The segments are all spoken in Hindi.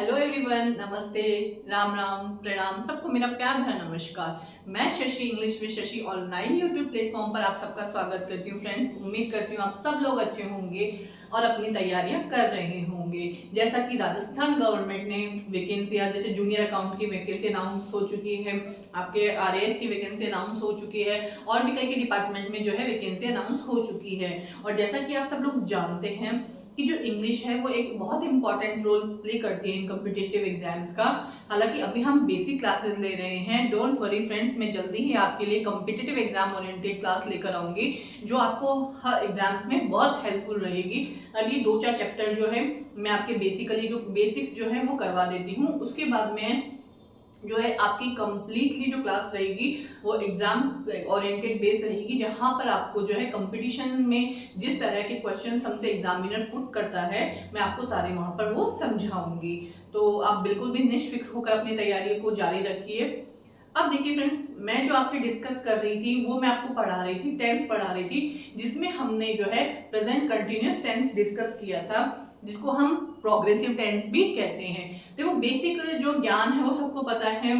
हेलो एवरीवन, नमस्ते, राम राम, प्रणाम, सबको मेरा प्यार भरा नमस्कार। मैं Shashi English with Shashi online YouTube platform पर आप सबका स्वागत करती हूँ। फ्रेंड्स, उम्मीद करती हूँ आप सब लोग अच्छे होंगे और अपनी तैयारियां कर रहे होंगे। जैसा कि राजस्थान गवर्नमेंट ने वैकेंसियां, जैसे जूनियर अकाउंट की वैकेंसी अनाउंस हो चुकी है, आपके आरएएस की वैकेंसी अनाउंस हो चुकी है और भी कई के डिपार्टमेंट में जो है वैकेंसी अनाउंस हो चुकी है। और जैसा कि आप सब लोग जानते हैं कि जो इंग्लिश है वो एक बहुत इंपॉर्टेंट रोल प्ले करती है इन कॉम्पिटिटिव एग्जाम्स का। हालांकि अभी हम बेसिक क्लासेस ले रहे हैं। डोंट वरी फ्रेंड्स, मैं जल्दी ही आपके लिए कॉम्पिटिटिव एग्जाम ओरिएंटेड क्लास लेकर आऊंगी जो आपको हर एग्जाम्स में बहुत हेल्पफुल रहेगी। अभी 2-4 चैप्टर जो है मैं आपके बेसिकली जो बेसिक्स जो है वो करवा देती हूँ। उसके बाद में जो है आपकी कंप्लीटली जो क्लास रहेगी वो एग्जाम ओरिएंटेड बेस रहेगी, जहां पर आपको जो है कंपटीशन में जिस तरह के क्वेश्चंस हमसे एग्जामिनर पुट करता है मैं आपको सारे वहां पर वो समझाऊंगी। तो आप बिल्कुल भी निश्चिंत होकर अपनी तैयारी को जारी रखिए। अब देखिए फ्रेंड्स, मैं जो आपसे डिस्कस कर रही थी वो मैं आपको पढ़ा रही थी, टेंस पढ़ा रही थी, जिसमें हमने जो है प्रेजेंट कंटिन्यूअस टेंस डिस्कस किया था, जिसको हम प्रोग्रेसिव टेंस भी कहते हैं। देखो, बेसिक जो ज्ञान है वो सबको पता है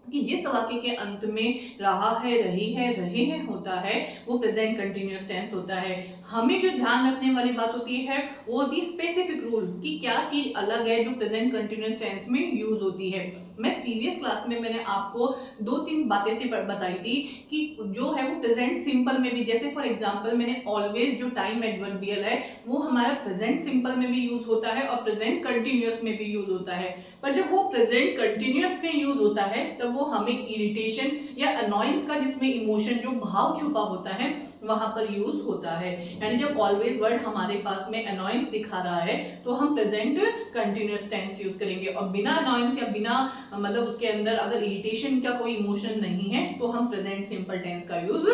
कि जिस वाक्य के अंत में रहा है, रही है, रहे हैं होता है वो प्रेजेंट कंटिन्यूअस टेंस होता है। हमें जो ध्यान रखने वाली बात होती है वो होती है स्पेसिफिक रूल, कि क्या चीज अलग है जो प्रेजेंट कंटिन्यूअस टेंस में यूज होती है। मैं प्रीवियस क्लास में मैंने आपको 2-3 बातें से बताई थी कि जो है वो प्रेजेंट सिंपल में भी, जैसे फॉर एग्जांपल मैंने ऑलवेज जो टाइम एडवर्बियल है वो हमारा प्रेजेंट सिंपल में भी यूज होता है और प्रेजेंट कंटिन्यूअस में भी यूज होता है। पर जब वो प्रेजेंट कंटिन्यूअस में यूज होता है तब वो हमें इरिटेशन या अनॉयंस का, जिसमें इमोशन जो भाव छुपा होता है वहां पर यूज होता है। यानी जब ऑलवेज वर्ड हमारे पास में अनॉयंस दिखा रहा है तो हम प्रेजेंट कंटिन्यूअस टेंस यूज करेंगे, और बिना अनॉयंस या बिना मतलब उसके अंदर अगर इरिटेशन का कोई इमोशन नहीं है तो हम प्रेजेंट सिंपल टेंस का यूज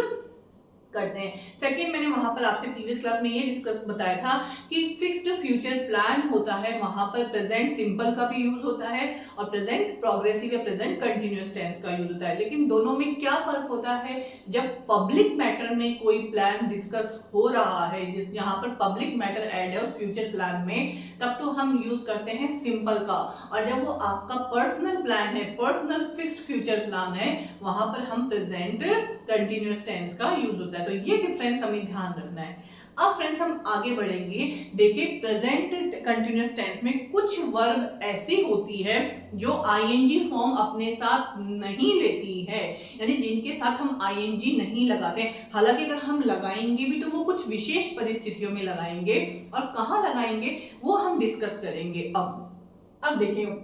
करते हैं। सेकेंड, मैंने वहां पर आपसे प्रीवियस क्लास में ये डिस्कस बताया था कि फिक्स्ड फ्यूचर प्लान होता है, वहां पर प्रेजेंट सिंपल का भी यूज होता है और प्रेजेंट प्रोग्रेसिव या प्रेजेंट कंटिन्यूअस टेंस का यूज होता है। लेकिन दोनों में क्या फर्क होता है? जब पब्लिक मैटर में कोई प्लान डिस्कस हो रहा है, जिस जहां पर पब्लिक मैटर ऐड है उस फ्यूचर प्लान में, तब तो हम यूज करते हैं सिंपल का। और जब वो आपका पर्सनल प्लान है, पर्सनल फिक्स्ड फ्यूचर प्लान है, वहां पर हम प्रेजेंट कंटिन्यूअस टेंस का यूज होता है। तो ये डिफरेंस हमें ध्यान रखना है। अब फ्रेंड्स हम आगे बढ़ेंगे। देखिए, प्रेजेंट कंटिन्यूअस टेंस में कुछ वर्ब ऐसी होती है जो आईएनजी फॉर्म अपने साथ नहीं लेती है, यानी जिनके साथ हम आईएनजी नहीं लगाते। हालांकि अगर हम लगाएंगे भी तो वो कुछ विशेष परिस्थितियों में लगाएंगे, और कहाँ लगाएंगे वो हम डिस्कस करेंगे। अब देखिए,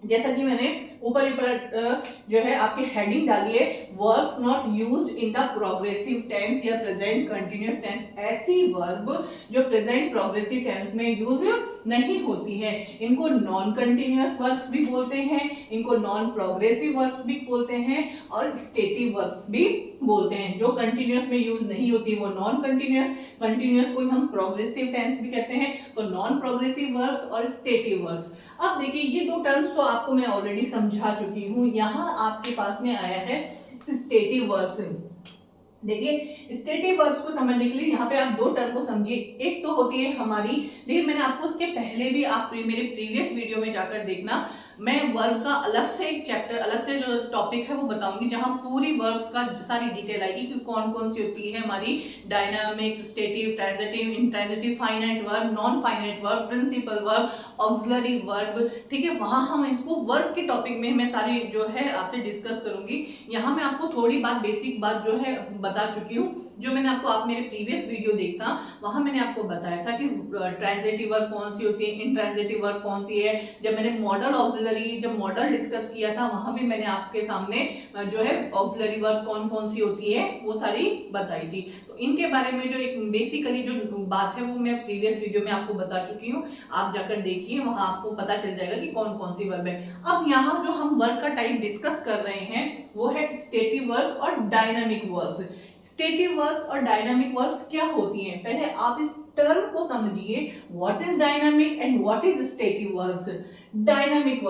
जैसा कि मैंने ऊपर जो है आपकी हेडिंग डाली है, verbs not used in the progressive tense या प्रेजेंट कंटिन्यूअस टेंस। ऐसी वर्ब जो प्रेजेंट प्रोग्रेसिव टेंस में यूज नहीं होती है, इनको नॉन कंटिन्यूअस वर्ब्स भी बोलते हैं, इनको नॉन प्रोग्रेसिव वर्ब्स भी बोलते हैं और स्टेटिव वर्ब्स भी बोलते हैं। जो कंटिन्यूअस में यूज नहीं होती वो नॉन कंटिन्यूअस, कंटिन्यूअस को हम प्रोग्रेसिव टेंस भी कहते हैं। तो नॉन प्रोग्रेसिव वर्ब्स और स्टेटिव वर्ब्स। अब देखिए, ये दो टर्म्स तो आपको मैं ऑलरेडी समझा चुकी हूँ। यहाँ आपके पास में आया है स्टेटिव वर्ब्स। देखिए, स्टेटिव वर्ब्स को समझने के लिए यहाँ पे आप दो टर्म को समझिए। एक तो होती है हमारी, देखिए मैंने आपको उसके पहले भी, आप मेरे प्रीवियस वीडियो में जाकर देखना, मैं वर्ब का अलग से एक चैप्टर, अलग से जो टॉपिक है वो बताऊंगी, जहां पूरी वर्ब्स का सारी डिटेल आएगी कि कौन कौन सी होती है हमारी dynamic, stative, transitive, intransitive, finite verb, non finite verb, principal verb, auxiliary verb. ठीक है, वहां हम इसको वर्ब के टॉपिक में मैं सारी जो है आपसे डिस्कस करूंगी। यहाँ मैं आपको थोड़ी बात, बेसिक बात जो है बता चुकी हूँ, जो मैंने आपको, आप मेरे प्रीवियस वीडियो देखना, वहां मैंने आपको बताया था कि ट्रांजिटिव वर्ब कौन सी होती है, इंट्रांजिटिव वर्ब कौन सी है। जब मैंने मॉडल ऑक्सिलरी, जब मॉडल डिस्कस किया था, वहां भी मैंने आपके सामने जो है ऑक्सिलरी वर्ब कौन कौन सी होती है वो सारी बताई थी। तो इनके बारे में जो एक बेसिकली जो बात है वो मैं प्रीवियस वीडियो में आपको बता चुकी हूँ। आप जाकर देखिए, वहां आपको पता चल जाएगा कि कौन कौन सी वर्ब है। अब यहाँ जो हम वर्ब का टाइप डिस्कस कर रहे हैं वो है स्टेटिव वर्ब्स और डायनामिक वर्ब्स। स्टेटिव वर्ब्स और डायनामिक वर्ब्स क्या होती हैं, पहले आप इस टर्म को समझिए, what is dynamic and what is stative verbs. Dynamic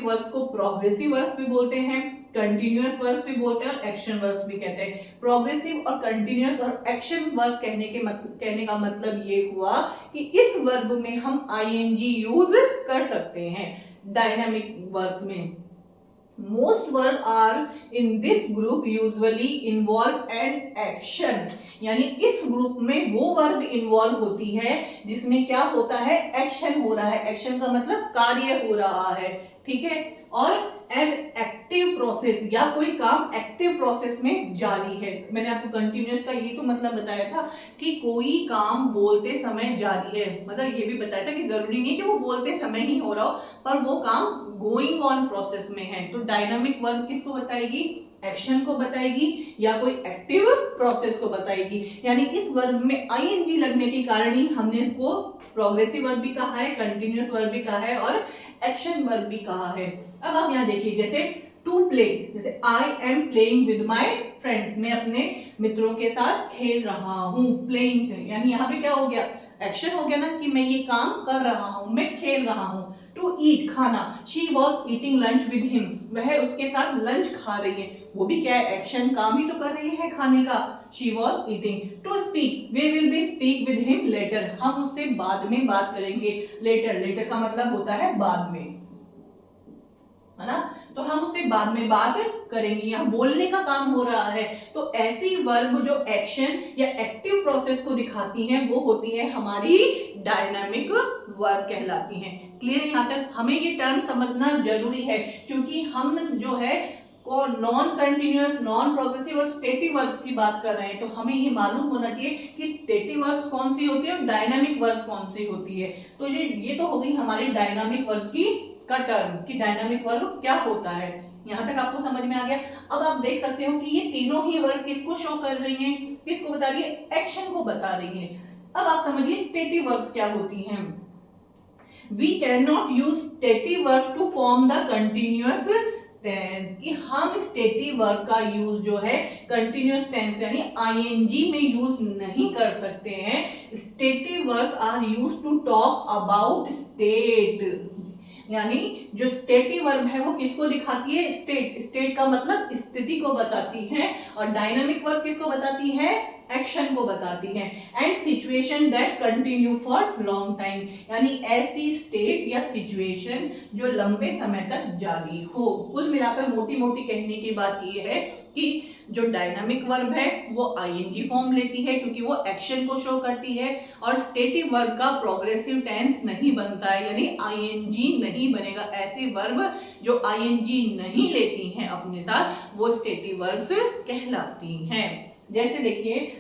verbs को प्रोग्रेसिव वर्ब्स भी बोलते हैं, कंटिन्यूअस वर्ब्स भी बोलते हैं और एक्शन वर्ब्स भी कहते हैं। प्रोग्रेसिव और कंटिन्यूअस और एक्शन वर्ब कहने का मतलब ये हुआ कि इस वर्ब में हम आईएनजी यूज कर सकते हैं। डायनामिक वर्ब्स में most verb are in this group usually involve an action, यानी इस ग्रुप में वो वर्ब इन्वॉल्व होती है जिसमें क्या होता है, एक्शन हो रहा है। एक्शन का मतलब कार्य हो रहा है, ठीक है। और एन एक्टिव प्रोसेस या कोई काम एक्टिव प्रोसेस में जारी है। मैंने आपको कंटिन्यूअस का ये तो मतलब बताया था कि कोई काम बोलते समय जारी है, मतलब ये भी बताया था कि जरूरी नहीं कि वो बोलते समय ही हो रहा हो, पर वो काम गोइंग ऑन प्रोसेस में है। तो डायनामिक वर्ब किसको बताएगी, एक्शन को बताएगी या कोई एक्टिव प्रोसेस को बताएगी। यानी इस वर्ब में आईएनजी लगने के कारण ही हमने इसको प्रोग्रेसिव वर्ब भी कहा है, कंटिन्यूअस वर्ब भी कहा है और एक्शन वर्ब भी कहा है। अब आप यहाँ देखिए, जैसे टू प्ले, जैसे I am playing with my friends, मैं अपने मित्रों के साथ खेल रहा हूँ। प्लेइंग यानी यहाँ पे क्या हो गया, एक्शन हो गया ना कि मैं ये काम कर रहा हूँ, मैं खेल रहा हूँ। टू ईट, खाना, she was eating lunch with him, वह उसके साथ लंच खा रही है, वो भी क्या है, एक्शन, काम ही तो कर रही है खाने का। She was eating. To speak, we will be speak with him later, हम उससे बाद में बात करेंगे। लेटर, लेटर का मतलब होता है बाद में, है ना, तो हम उससे बाद में बात करेंगे। यहाँ बोलने का काम हो रहा है। तो ऐसी वर्ब जो एक्शन या एक्टिव प्रोसेस को दिखाती हैं वो होती है हमारी डायनामिक वर्ब कहलाती हैं। क्लियर, यहाँ तक हमें ये टर्म समझना जरूरी है क्योंकि हम जो है को नॉन कंटिन्यूअस, नॉन प्रोग्रेसिव और स्टेटिव वर्ब्स की बात कर रहे हैं। तो हमें ये मालूम होना चाहिए कि स्टेटिव वर्ब्स कौन सी होती है और डायनामिक वर्ब कौन सी होती है। तो ये तो हो गई हमारी डायनामिक वर्ब की का टर्म कि डायनामिक वर्ब क्या होता है। यहां तक आपको समझ में आ गया। अब आप देख सकते हो कि ये तीनों ही वर्ब किसको शो कर रही हैं, किसको बता रही है, एक्शन को बता रही है। अब आप समझिए स्टेटिव वर्ब्स क्या होती हैं। We can not use stative verb to form the continuous tense, कि हम स्टेटिव वर्ब का यूज जो है कंटिन्यूअस टेंस यानी आईएनजी में यूज नहीं कर सकते हैं। Stative verbs are used to talk about state, यानी जो स्टेटिव वर्ब है वो किसको दिखाती है, स्टेट, स्टेट का मतलब स्थिति को बताती है। और डायनामिक वर्ब किसको बताती है, एक्शन को बताती है। And situation that continue for long time, यानी ऐसी स्टेट या सिचुएशन जो लंबे समय तक जारी हो। कुल मिलाकर मोटी मोटी कहने की बात यह है कि जो डायनामिक वर्ब है वो आईएनजी फॉर्म लेती है क्योंकि वो एक्शन को शो करती है, और स्टेटिव वर्ब का प्रोग्रेसिव टेंस नहीं बनता है, यानी आईएनजी नहीं बनेगा। ऐसे वर्ब जो आईएनजी नहीं लेती हैं अपने साथ वो स्टेटिव वर्ब्स कहलाती हैं। जैसे देखिए,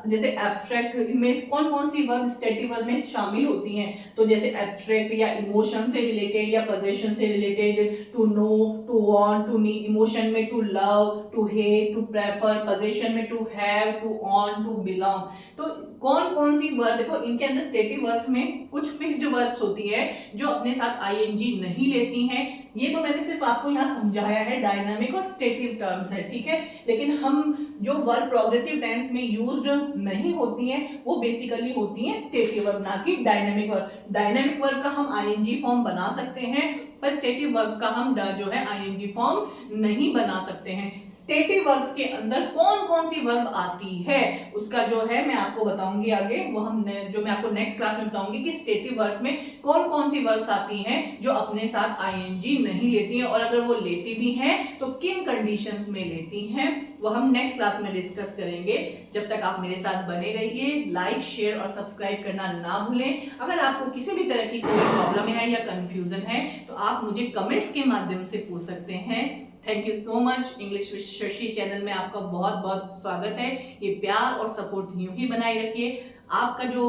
जैसे एब्स्ट्रैक्ट में कौन कौन सी वर्ब स्टेटिव वर्ब में शामिल होती हैं, तो जैसे एब्स्ट्रैक्ट या इमोशन से रिलेटेड या पोजीशन से related, to know, to want, to need, emotion में to love, to hate, to prefer, position में to have, to own, to belong. तो कौन कौन सी वर्ब, देखो इनके अंदर स्टेटिव वर्ब्स में कुछ फिक्स्ड वर्ब्स होती है जो अपने साथ आईएनजी नहीं लेती हैं। ये तो मैंने सिर्फ आपको यहाँ समझाया है, डायनामिक और स्टेटिव टर्म्स है, ठीक है। लेकिन हम जो वर्ब प्रोग्रेसिव टेंस में यूज्ड नहीं होती हैं वो बेसिकली होती हैं स्टेटिव वर्ब, ना कि डायनामिक वर्ब। डायनामिक वर्ब का हम आईएनजी फॉर्म बना सकते हैं पर स्टेटिव वर्ब का हम जो है आईएनजी फॉर्म नहीं बना सकते हैं। स्टेटिव वर्ब्स के अंदर कौन कौन सी वर्ब आती है उसका जो है मैं आपको बताऊंगी आगे, वो हम जो मैं आपको नेक्स्ट क्लास में बताऊंगी कि स्टेटिव वर्ब्स में कौन कौन सी वर्ब्स आती हैं जो अपने साथ आईएनजी नहीं लेती हैं, और अगर वो लेती भी हैं तो किन कंडीशंस में लेती हैं वो हम नेक्स्ट क्लास में डिस्कस करेंगे। जब तक आप मेरे साथ बने रहिए, लाइक, शेयर और सब्सक्राइब करना ना भूलें। अगर आपको किसी भी तरह की कोई प्रॉब्लम है या कंफ्यूजन है तो आप मुझे कमेंट्स के माध्यम से पूछ सकते हैं। Thank you so much. English with Shashi channel में आपका बहुत बहुत स्वागत है। ये प्यार और सपोर्ट यूं ही बनाए रखिए। आपका जो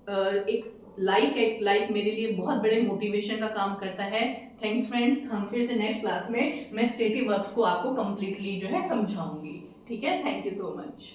एक लाइक मेरे लिए बहुत बड़े मोटिवेशन का काम करता है। Thanks friends. हम फिर से नेक्स्ट क्लास में मैं स्टेटिव वर्ब्स को आपको कंप्लीटली जो है समझाऊंगी। ठीक है, थैंक यू सो मच।